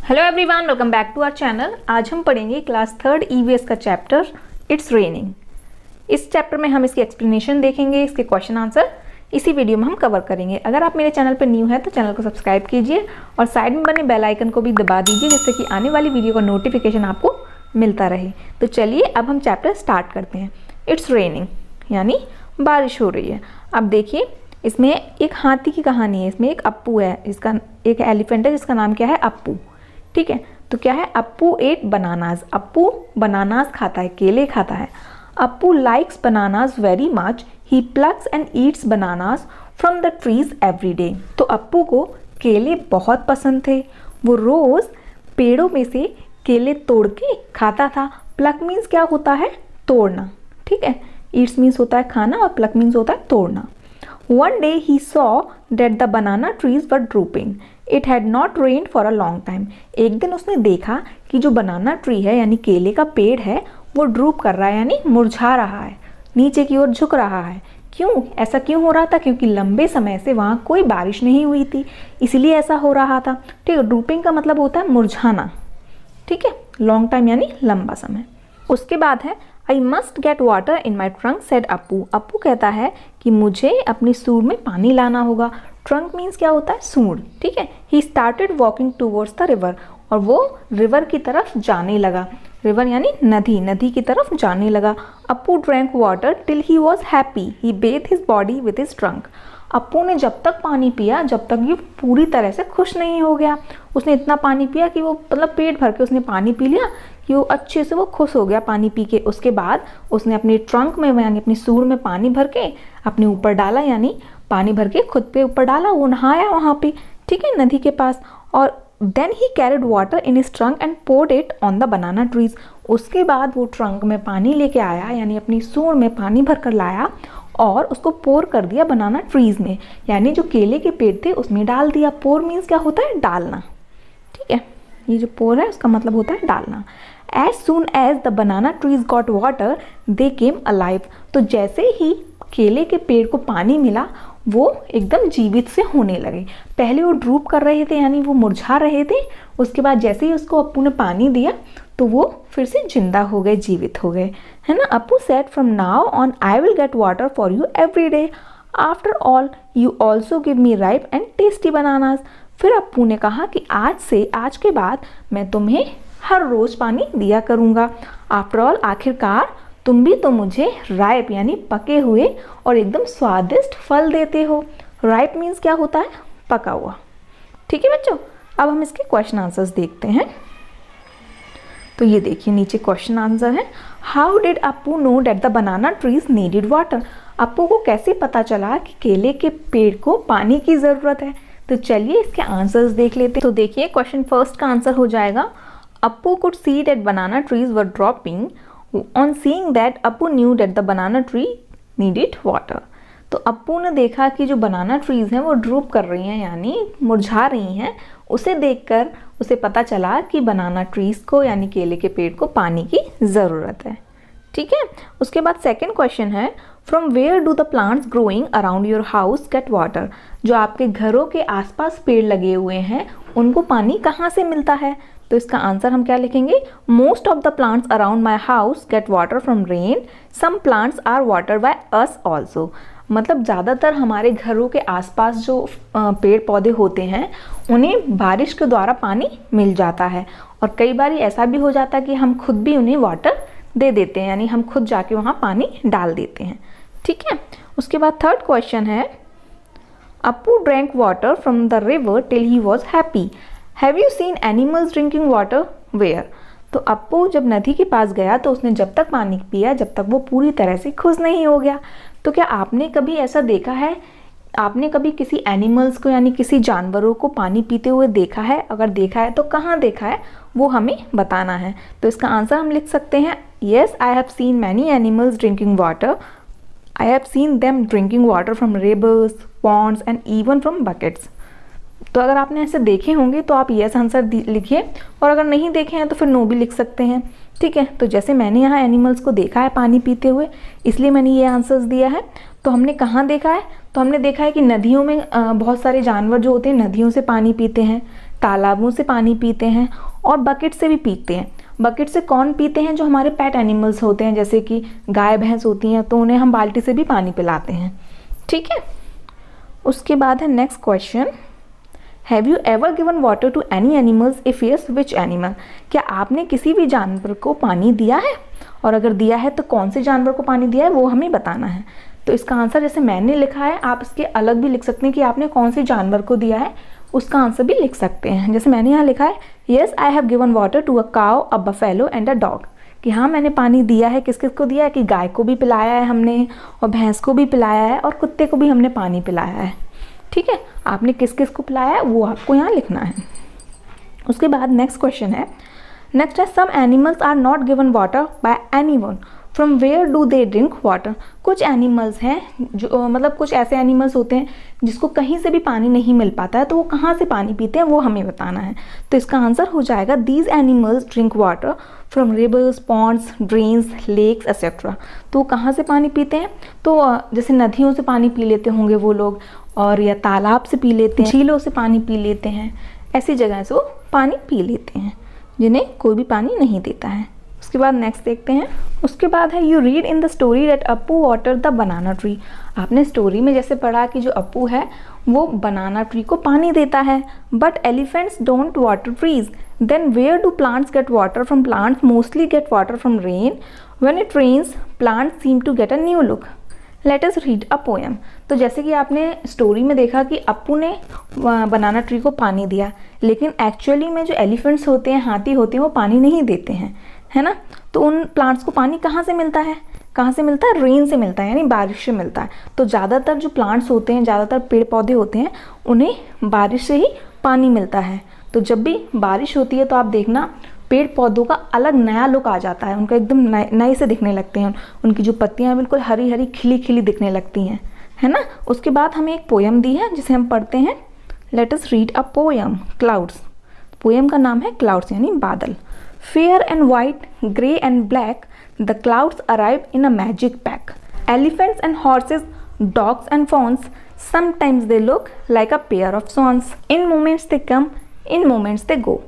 Hello everyone, welcome back to our channel. आज हम पढ़ेंगे क्लास थर्ड ईवीएस का चैप्टर इट्स रेनिंग। इस चैप्टर में हम इसकी एक्सप्लेनेशन देखेंगे, इसके क्वेश्चन आंसर इसी वीडियो में हम कवर करेंगे। अगर आप मेरे चैनल पर न्यू है तो चैनल को सब्सक्राइब कीजिए और साइड में बने बेल आइकन को भी दबा दीजिए, जिससे कि आने वाली वीडियो का नोटिफिकेशन आपको मिलता रहे। तो चलिए अब हम चैप्टर स्टार्ट करते हैं। इट्स रेनिंग यानी बारिश हो रही है। अब देखिए, इसमें एक हाथी की कहानी है। इसमें एक अप्पू है, इसका एक एलिफेंट है जिसका नाम क्या है, अप्पू। ठीक है, तो क्या है, Appu ate bananas. Appu bananas खाता है, केले खाता है। Appu likes bananas very much, he plucks and eats bananas from the trees every day. तो अप्पू को केले बहुत पसंद थे, वो रोज पेड़ों में से केले तोड़ के खाता था। प्लक मीन्स क्या होता है, तोड़ना। ठीक है, ईट्स मीन्स होता है खाना और प्लक मीन्स होता है तोड़ना। One day he saw that the banana trees were drooping. It had not rained for a long time. एक दिन उसने देखा कि जो बनाना ट्री है यानी केले का पेड़ है वो ड्रूप कर रहा है यानी मुरझा रहा है, नीचे की ओर झुक रहा है। क्यों, ऐसा क्यों हो रहा था? क्योंकि लंबे समय से वहाँ कोई बारिश नहीं हुई थी, इसलिए ऐसा हो रहा था। ठीक है, ड्रूपिंग का मतलब होता है मुरझाना। ठीक है, लॉन्ग टाइम यानी लंबा समय। उसके बाद है I must get water in my trunk said Appu. Appu कहता है कि मुझे अपनी सूंड में पानी लाना होगा। ट्रंक मीन्स क्या होता है, सूंड। ठीक है, he started walking towards the river, और वो रिवर की तरफ जाने लगा। रिवर यानी नदी, नदी की तरफ जाने लगा। Appu drank water till he was happy, he Beth his body with his trunk. Appu ने जब तक पानी पिया जब तक ये पूरी तरह से खुश नहीं हो गया। उसने इतना पानी पिया कि वो मतलब पेट भर के उसने पानी पी लिया कि वो अच्छे से वो खुश हो गया पानी पी के। उसके बाद उसने अपने ट्रंक में यानी अपनी सूंड में पानी भर के अपने ऊपर डाला, यानी पानी भर के खुद पे ऊपर डाला। वो नहाया वहाँ पे, ठीक है, नदी के पास। और then he carried water in his trunk and poured it on the banana trees. उसके बाद वो ट्रंक में पानी लेके आया, यानी अपनी सूंड में पानी भर कर लाया और उसको पोर कर दिया बनाना ट्रीज में, यानी जो केले के पेड़ थे उसमें डाल दिया। पोर मीन्स क्या होता है, डालना। ठीक है, ये जो पोर है उसका मतलब होता है डालना। As soon as the banana trees got water, they came alive. तो जैसे ही केले के पेड़ को पानी मिला वो एकदम जीवित से होने लगे। पहले वो ड्रूप कर रहे थे यानी वो मुरझा रहे थे, उसके बाद जैसे ही उसको अप्पू ने पानी दिया तो वो फिर से जिंदा हो गए, जीवित हो गए, है ना। Appu said from now on I will get water for you every day, after all you also give me ripe and tasty bananas. फिर अप्पू ने कहा कि आज के बाद मैं तुम्हें हर रोज पानी दिया करूँगा। आफ्टर ऑल, आखिरकार तुम भी तो मुझे राइप यानी पके हुए और एकदम स्वादिष्ट फल देते हो। राइप मीन्स क्या होता है, पका हुआ। ठीक है बच्चों, अब हम इसके क्वेश्चन आंसर्स देखते हैं। तो ये देखिए नीचे क्वेश्चन आंसर है। How did Appu know that the banana trees needed water. Appu को कैसे पता चला कि केले के पेड़ को पानी की ज़रूरत है? तो चलिए इसके आंसर्स देख लेते हैं। तो देखिए क्वेश्चन फर्स्ट का आंसर हो जाएगा, Appu could see that banana trees were dropping. On seeing that, Appu knew that the banana tree needed water. तो अप्पू ने देखा कि जो बनाना ट्रीज हैं वो ड्रूप कर रही हैं यानी मुरझा रही हैं। उसे देखकर उसे पता चला कि बनाना ट्रीज को यानी केले के पेड़ को पानी की ज़रूरत है। ठीक है, उसके बाद सेकंड क्वेश्चन है, from where do the plants growing around your house get water. जो आपके घरों के आसपास पेड़ लगे हुए हैं उनको पानी कहाँ से मिलता है? तो इसका आंसर हम क्या लिखेंगे, most of the plants around my house get water from rain, some plants are water by us also. मतलब ज़्यादातर हमारे घरों के आसपास जो पेड़ पौधे होते हैं उन्हें बारिश के द्वारा पानी मिल जाता है, और कई बार ऐसा भी हो जाता है कि हम खुद भी उन्हें वाटर दे देते हैं, यानी हम खुद जाके वहाँ पानी डाल देते हैं। ठीक है, उसके बाद थर्ड क्वेश्चन है, Appu drank water from the river till he was happy. Have you seen animals drinking water where. तो अप्पू जब नदी के पास गया तो उसने जब तक पानी पिया जब तक वो पूरी तरह से खुश नहीं हो गया। तो क्या आपने कभी ऐसा देखा है, आपने कभी किसी एनिमल्स को यानी किसी जानवरों को पानी पीते हुए देखा है? अगर देखा है तो कहाँ देखा है वो हमें बताना है। तो इसका आंसर हम लिख सकते हैं, yes I have seen many animals drinking water. I have seen them drinking water from rivers, Pond's and even from buckets. तो अगर आपने ऐसे देखे होंगे तो आप यस आंसर लिखिए, और अगर नहीं देखे हैं तो फिर नो भी लिख सकते हैं। ठीक है, तो जैसे मैंने यहाँ एनिमल्स को देखा है पानी पीते हुए इसलिए मैंने ये आंसर्स दिया है। तो हमने कहाँ देखा है, तो हमने देखा है कि नदियों में बहुत सारे जानवर जो होते हैं नदियों से पानी पीते हैं। तालाबों से पानी पीते हैं और बकेट से भी पीते हैं। बकेट से कौन पीते हैं? जो हमारे पेट एनिमल्स होते हैं, जैसे कि गाय भैंस होती हैं, तो उन्हें हम बाल्टी से भी पानी पिलाते हैं। ठीक है, उसके बाद है next question, have you ever given water to any animals? If yes, which animal? क्या आपने किसी भी जानवर को पानी दिया है? और अगर दिया है तो कौन से जानवर को पानी दिया है वो हमें बताना है। तो इसका आंसर जैसे मैंने लिखा है, आप इसके अलग भी लिख सकते हैं कि आपने कौन से जानवर को दिया है, उसका आंसर भी लिख सकते हैं। जैसे मैंने यहाँ लिखा है, yes I have given water to a cow, a buffalo and a dog. कि हाँ, मैंने पानी दिया है। किस किस को दिया है? कि गाय को भी पिलाया है हमने, और भैंस को भी पिलाया है, और कुत्ते को भी हमने पानी पिलाया है। ठीक है, आपने किस किस को पिलाया है वो आपको यहाँ लिखना है। उसके बाद नेक्स्ट क्वेश्चन है, नेक्स्ट है, some animals are not given water by anyone, from where do they drink water? कुछ एनिमल्स हैं जो मतलब कुछ ऐसे एनिमल्स होते हैं जिसको कहीं से भी पानी नहीं मिल पाता है, तो वो कहाँ से पानी पीते हैं वो हमें बताना है। तो इसका आंसर हो जाएगा, these animals drink water from rivers, ponds, drains, lakes etcetera. तो वो कहाँ से पानी पीते हैं? तो जैसे नदियों से पानी पी लेते होंगे वो लोग, और या तालाब से पी लेते हैं, झीलों से पानी पी लेते हैं, ऐसी जगह से वो पानी पी लेते हैं जिन्हें कोई भी पानी नहीं देता है। उसके बाद नेक्स्ट देखते हैं, उसके बाद है, you read in the story that Appu water the banana tree. आपने स्टोरी में जैसे पढ़ा कि जो अप्पू है वो बनाना ट्री को पानी देता है, but elephants don't water trees, then where do plants get water from? Plants mostly get water from rain, when it rains plants seem to get a new look. Let us read a poem. तो जैसे कि आपने story में देखा कि अप्पू ने बनाना tree को पानी दिया, लेकिन एक्चुअली में जो एलिफेंट्स होते हैं, हाथी होते हैं, वो पानी नहीं देते हैं, है ना। तो उन प्लांट्स को पानी कहाँ से मिलता है? कहाँ से मिलता है? रेन से मिलता है, यानी बारिश से मिलता है। तो ज़्यादातर जो प्लांट्स होते हैं, ज़्यादातर पेड़ पौधे होते हैं, उन्हें बारिश से ही पानी मिलता है। तो जब भी बारिश होती है तो आप देखना पेड़ पौधों का अलग नया लुक आ जाता है, उनका एकदम नए से दिखने लगते हैं, उनकी जो पत्तियां बिल्कुल हरी हरी खिली खिली दिखने लगती हैं, है ना। उसके बाद हमें एक पोयम दी है जिसे हम पढ़ते हैं। Let us read a poem, clouds. Poem का नाम है क्लाउड्स, यानी बादल। Fair and white, grey and black, the clouds arrive in a magic pack. Elephants and horses, dogs and fawns, sometimes they look like a pair of swans. In moments they come, in moments they go.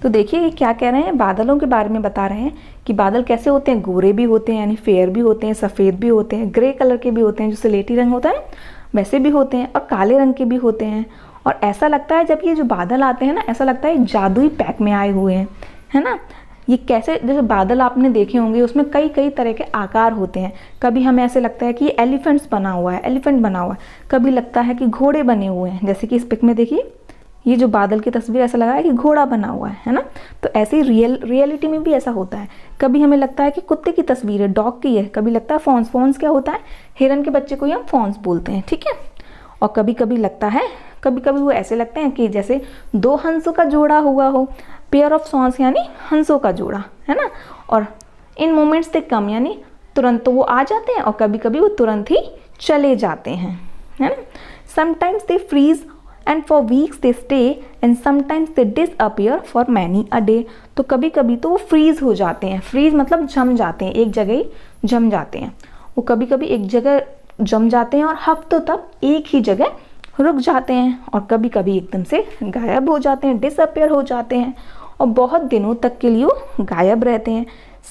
तो देखिए ये क्या कह रहे हैं, बादलों के बारे में बता रहे हैं कि बादल कैसे होते हैं, गोरे भी होते हैं, यानी फेयर भी होते हैं, सफ़ेद भी होते हैं, ग्रे कलर के भी होते हैं, जो स्लेटी रंग होता है ना वैसे भी होते हैं, और काले रंग के भी होते हैं। और ऐसा लगता है जब ये जो बादल आते हैं ना, ऐसा लगता है जादुई पैक में आए हुए हैं, है ना। ये कैसे, जैसे बादल आपने देखे होंगे उसमें कई कई तरह के आकार होते हैं। कभी हमें ऐसे लगता है कि ये एलिफेंट्स बना हुआ है, एलिफेंट बना हुआ है, कभी लगता है कि घोड़े बने हुए हैं, जैसे कि इस पिक में देखिए ये जो बादल की तस्वीर ऐसा लगा है कि घोड़ा बना हुआ है ना। तो ऐसे ही रियलिटी में भी ऐसा होता है। कभी हमें लगता है कि कुत्ते की तस्वीर है, डॉग की है, कभी लगता है फॉन्स। फॉन्स क्या होता है? हिरन के बच्चे को ही हम फॉन्स बोलते हैं, ठीक है। और कभी कभी लगता है, कभी कभी वो ऐसे लगते हैं कि जैसे दो हंसों का जोड़ा हुआ हो, पेयर ऑफ सॉन्स यानी हंसों का जोड़ा, है ना। और इन मोमेंट्स दे कम, यानी तुरंत तो वो आ जाते हैं, और कभी कभी वो तुरंत ही चले जाते हैं, है ना। Sometimes they freeze and for weeks they stay and sometimes they disappear for many a day। तो कभी कभी तो वो फ्रीज हो जाते हैं। फ्रीज मतलब जम जाते हैं, एक जगह ही जम जाते हैं। वो कभी कभी एक जगह जम जाते हैं और हफ्तों तक एक ही जगह रुक जाते हैं, और कभी कभी एकदम से गायब हो जाते हैं, डिसअपियर हो जाते हैं, और बहुत दिनों तक के लिए वो गायब रहते हैं।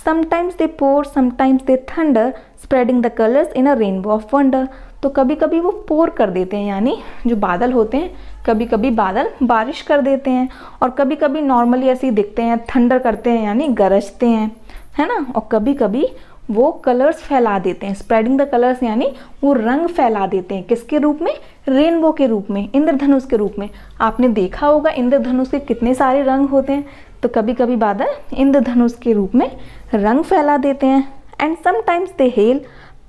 Sometimes they pour, sometimes they thunder, spreading the colours in a rainbow of wonder. तो कभी कभी वो पोर कर देते हैं, यानी जो बादल होते हैं कभी कभी बादल बारिश कर देते हैं, और कभी कभी नॉर्मली ऐसे ही दिखते हैं, थंडर करते हैं यानी गरजते हैं, है ना। और कभी कभी वो कलर्स फैला देते हैं, स्प्रेडिंग द कलर्स यानी वो रंग फैला देते हैं। किसके रूप में? रेनबो के रूप में, इंद्रधनुष के रूप में। आपने देखा होगा इंद्रधनुष के कितने सारे रंग होते हैं, तो कभी कभी बादल इंद्रधनुष के रूप में रंग फैला देते हैं। And sometimes they hail,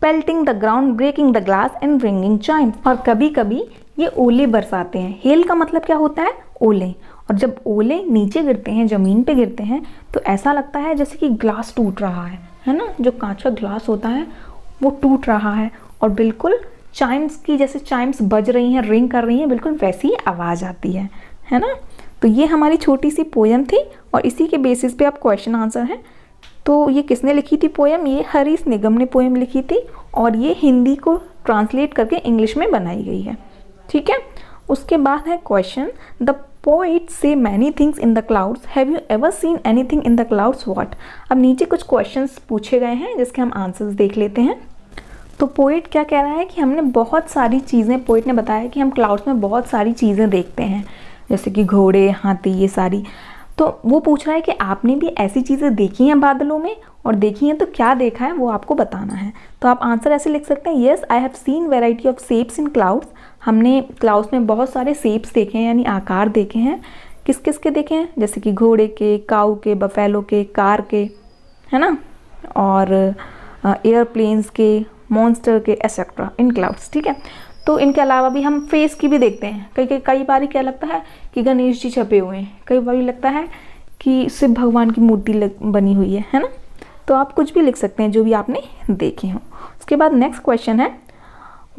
pelting the ground, breaking the glass and ringing chimes. और कभी कभी ये ओले बरसाते हैं। हेल का मतलब क्या होता है? ओले। और जब ओले नीचे गिरते हैं, ज़मीन पे गिरते हैं, तो ऐसा लगता है जैसे कि ग्लास टूट रहा है ना। जो कांच का ग्लास होता है वो टूट रहा है, और बिल्कुल चाइम्स की जैसे चाइम्स बज रही हैं, रिंग कर रही हैं, बिल्कुल वैसी ही आवाज़ आती है ना। तो ये हमारी छोटी सी पोयम थी, और इसी के बेसिस पे आप क्वेश्चन आंसर है। तो ये किसने लिखी थी पोयम? ये हरीश निगम ने पोयम लिखी थी, और ये हिंदी को ट्रांसलेट करके इंग्लिश में बनाई गई है, ठीक है। उसके बाद है question, the Poets say many things in the clouds. Have you ever seen anything in the clouds? What? अब नीचे कुछ क्वेश्चंस पूछे गए हैं जिसके हम आंसर्स देख लेते हैं। तो पोइट क्या कह रहा है कि हमने बहुत सारी चीज़ें, पोइट ने बताया कि हम क्लाउड्स में बहुत सारी चीज़ें देखते हैं, जैसे कि घोड़े, हाथी, ये सारी। तो वो पूछ रहा है कि आपने भी ऐसी चीज़ें देखी हैं बादलों में, और देखी हैं तो क्या देखा है वो आपको बताना है। तो आप आंसर ऐसे लिख सकते हैं, yes I have scene variety of shapes in clouds. हमने क्लाउड्स में बहुत सारे शेप्स देखे हैं, यानी आकार देखे हैं। किस किस के देखे हैं? जैसे कि घोड़े के, काऊ के, बफेलो के, कार के, है ना, और एयरप्लेन्स के, मॉन्स्टर के, एक्सेट्रा इन क्लाउड्स। ठीक है, तो इनके अलावा भी हम फेस की भी देखते हैं। कई बार क्या लगता है कि गणेश जी छपे हुए हैं, कई बार लगता है कि शिव भगवान की मूर्ति बनी हुई है ना। तो आप कुछ भी लिख सकते हैं जो भी आपने देखे हो। उसके बाद नेक्स्ट क्वेश्चन है,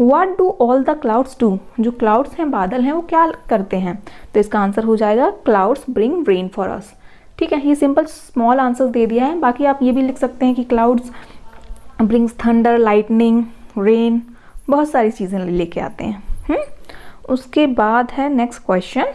what do all the clouds do? जो क्लाउड्स हैं, बादल हैं, वो क्या करते हैं? तो इसका आंसर हो जाएगा clouds bring rain for us. ठीक है, ये सिंपल स्मॉल आंसर दे दिया है। बाकी आप ये भी लिख सकते हैं कि clouds brings thunder, lightning, rain, बहुत सारी चीज़ें लेके आते हैं। उसके बाद है next question,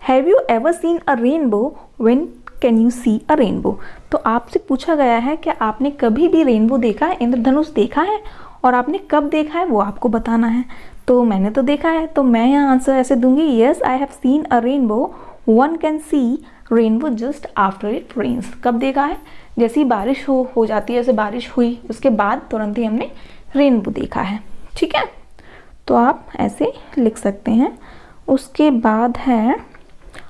have you ever seen a rainbow? When can you see a rainbow? तो आपसे पूछा गया है कि आपने कभी भी रेनबो देखा है, इंद्रधनुष देखा है, और आपने कब देखा है वो आपको बताना है। तो मैंने तो देखा है, तो मैं यहाँ आंसर ऐसे दूंगी, yes I have seen a rainbow, one can see rainbow just after it rains. कब देखा है? जैसी बारिश हो जाती है, जैसे बारिश हुई उसके बाद तुरंत ही हमने रेनबो देखा है। ठीक है, तो आप ऐसे लिख सकते हैं। उसके बाद है,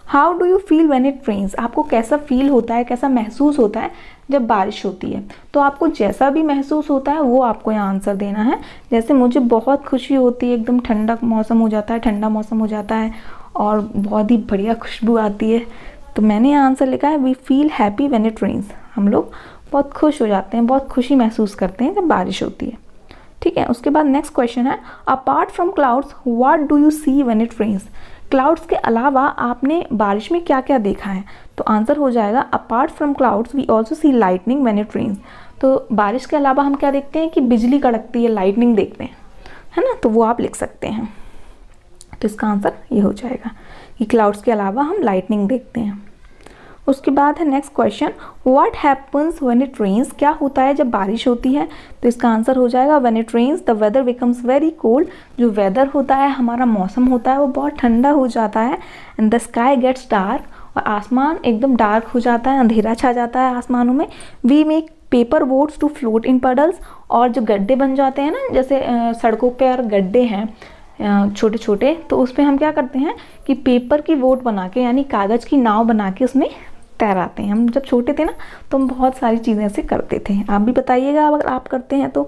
how do you feel when it rains? आपको कैसा फील होता है, कैसा महसूस होता है जब बारिश होती है? तो आपको जैसा भी महसूस होता है वो आपको यहाँ आंसर देना है। जैसे मुझे बहुत खुशी होती है, एकदम ठंडा मौसम हो जाता है, ठंडा मौसम हो जाता है और बहुत ही बढ़िया खुशबू आती है, तो मैंने यहाँ आंसर लिखा है, we feel happy when it rains. हम लोग बहुत खुश हो जाते हैं, बहुत खुशी महसूस करते हैं जब बारिश होती है। ठीक है, उसके बाद नेक्स्ट क्वेश्चन है, apart from clouds what do you see when it rains? Clouds के अलावा आपने बारिश में क्या क्या देखा है? तो आंसर हो जाएगा, apart from clouds we also see lightning when it rains. तो बारिश के अलावा हम क्या देखते हैं कि बिजली कड़कती है, लाइटनिंग देखते हैं, है ना। तो वो आप लिख सकते हैं। तो इसका आंसर ये हो जाएगा कि क्लाउड्स के अलावा हम लाइटनिंग देखते हैं। उसके बाद है next question, what happens when it rains? क्या होता है जब बारिश होती है? तो इसका आंसर हो जाएगा, when it rains the weather becomes very cold. जो वेदर होता है, हमारा मौसम होता है, वो बहुत ठंडा हो जाता है। And the sky gets dark, और आसमान एकदम डार्क हो जाता है, अंधेरा छा जाता है आसमानों में। We make paper boats to float in puddles, और जो गड्ढे बन जाते हैं ना, जैसे सड़कों पर गड्ढे हैं छोटे छोटे, तो उस पर हम क्या करते हैं कि पेपर की बोट बना के, यानी कागज़ की नाव बना के उसमें तैराते हैं। हम जब छोटे थे ना तो हम बहुत सारी चीज़ें ऐसे करते थे। आप भी बताइएगा अगर आप करते हैं तो,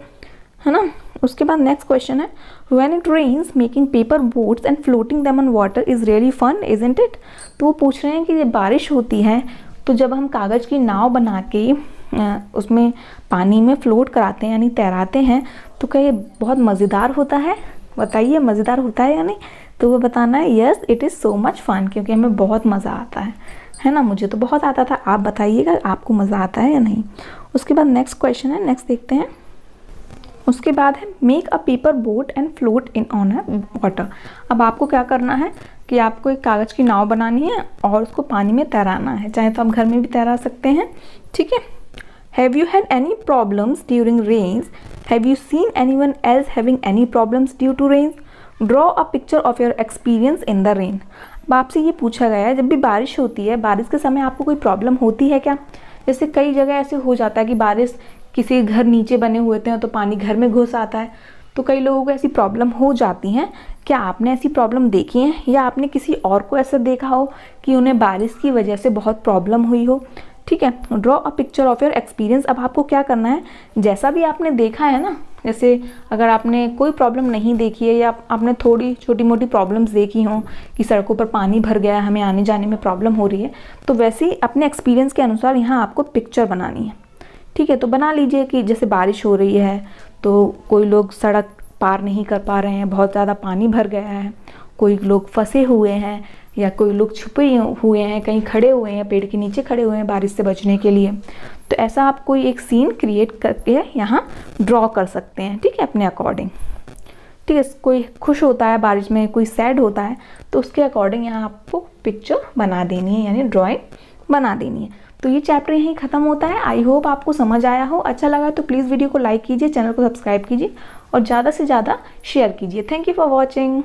है ना। उसके बाद नेक्स्ट क्वेश्चन है, when it rains making paper boats and floating them on water is really fun isn't it? तो वो पूछ रहे हैं कि जब बारिश होती है तो जब हम कागज़ की नाव बना के उसमें पानी में फ्लोट कराते हैं, यानी तैराते हैं, तो क्या ये बहुत मज़ेदार होता है? बताइए, मज़ेदार होता है या नहीं? तो वो बताना है, yes it is so much fun, क्योंकि हमें बहुत मज़ा आता है ना। मुझे तो बहुत आता था, आप बताइएगा आपको मज़ा आता है या नहीं। उसके बाद नेक्स्ट क्वेश्चन है, नेक्स्ट देखते हैं। उसके बाद है, make a paper boat and float in on a water. अब आपको क्या करना है कि आपको एक कागज़ की नाव बनानी है और उसको पानी में तैराना है। चाहे तो आप घर में भी तैरा सकते हैं। ठीक है, have you had any problems during rains? Have you seen anyone else having any problems due to rains? Draw a picture of your experience in the rain. अब आपसे ये पूछा गया है, जब भी बारिश होती है, बारिश के समय आपको कोई प्रॉब्लम होती है क्या? जैसे कई जगह ऐसे हो जाता है कि बारिश, किसी घर नीचे बने हुए थे तो पानी घर में घुस आता है, तो कई लोगों को ऐसी प्रॉब्लम हो जाती हैं। क्या आपने ऐसी प्रॉब्लम देखी है, या आपने किसी और को ऐसा देखा हो कि उन्हें बारिश की वजह से बहुत प्रॉब्लम हुई हो? ठीक है, draw a picture of your experience. अब आपको क्या करना है, जैसा भी आपने देखा है ना, जैसे अगर आपने कोई प्रॉब्लम नहीं देखी है या आपने थोड़ी छोटी मोटी प्रॉब्लम्स देखी हों कि सड़कों पर पानी भर गया, हमें आने जाने में प्रॉब्लम हो रही है, तो वैसे ही अपने एक्सपीरियंस के अनुसार यहाँ आपको पिक्चर बनानी है। ठीक है, तो बना लीजिए कि जैसे बारिश हो रही है तो कोई लोग सड़क पार नहीं कर पा रहे हैं, बहुत ज़्यादा पानी भर गया है, कोई लोग फंसे हुए हैं, या कोई लोग छुपे हुए हैं, कहीं खड़े हुए हैं, पेड़ के नीचे खड़े हुए हैं बारिश से बचने के लिए। तो ऐसा आप कोई एक सीन क्रिएट करके यहाँ ड्रॉ कर सकते हैं। ठीक है, अपने अकॉर्डिंग। ठीक है, कोई खुश होता है बारिश में, कोई सैड होता है, तो उसके अकॉर्डिंग यहाँ आपको पिक्चर बना देनी है, यानी ड्राइंग बना देनी है। तो ये चैप्टर यहीं ख़त्म होता है। आई होप आपको समझ आया हो। अच्छा लगा तो प्लीज़ वीडियो को लाइक कीजिए, चैनल को सब्सक्राइब कीजिए और ज़्यादा से ज़्यादा शेयर कीजिए। Thank you for watching.